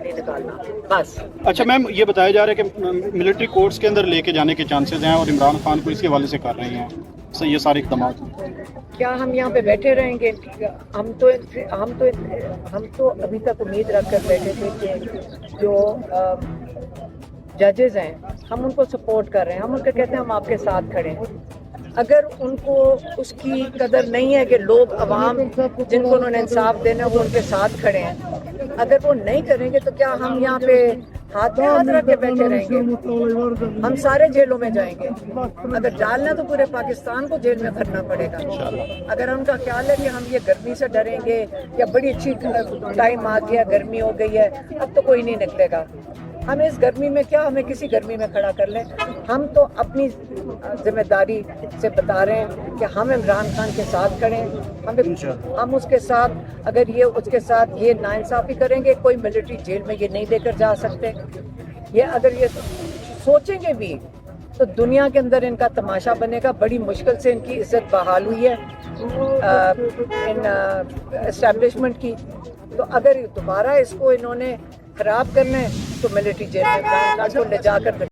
نہیں نکالنا بس. اچھا میم، یہ بتایا جا رہا ہے کہ ملٹری کورٹس کے اندر لے کے جانے کے چانسز ہیں اور عمران خان کو اسی حوالے سے کر رہے ہیں یہ سارے اقدامات. کیا ہم یہاں پہ بیٹھے رہیں گے؟ ہم تو ابھی تک امید رکھ کر بیٹھے تھے کہ جو ججز ہیں ہم ان کو سپورٹ کر رہے ہیں، ہم ان کو کہتے ہیں ہم آپ کے ساتھ کھڑے ہیں. اگر ان کو اس کی قدر نہیں ہے کہ لوگ عوام جن کو انہوں نے انصاف دینا وہ ان کے ساتھ کھڑے ہیں، اگر وہ نہیں کریں گے تو کیا ہم یہاں پہ ہاتھ میں ہاتھ رکھ کے بیٹھے رہیں گے؟ ہم سارے جیلوں میں جائیں گے. اگر ڈالنا تو پورے پاکستان کو جیل میں بھرنا پڑے گا. اگر ان کا خیال ہے کہ ہم یہ گرمی سے ڈریں گے یا بڑی اچھی ٹائم آ گیا، گرمی ہو گئی ہے اب تو کوئی نہیں نکلے گا، ہمیں اس گرمی میں کیا، ہمیں کسی گرمی میں کھڑا کر لیں. ہم تو اپنی ذمہ داری سے بتا رہے ہیں کہ ہم عمران خان کے ساتھ کھڑے ہیں. ہم اس کے ساتھ اگر اس کے ساتھ یہ ناانصافی کریں گے، کوئی ملٹری جیل میں یہ نہیں لے کر جا سکتے. یہ اگر یہ سوچیں گے بھی تو دنیا کے اندر ان کا تماشا بنے گا. بڑی مشکل سے ان کی عزت بحال ہوئی ہے ان اسٹیبلشمنٹ کی. تو اگر دوبارہ اس کو انہوں نے خراب کرنا ہے تو ملٹری جیل میں عمران خان کو لے جا کر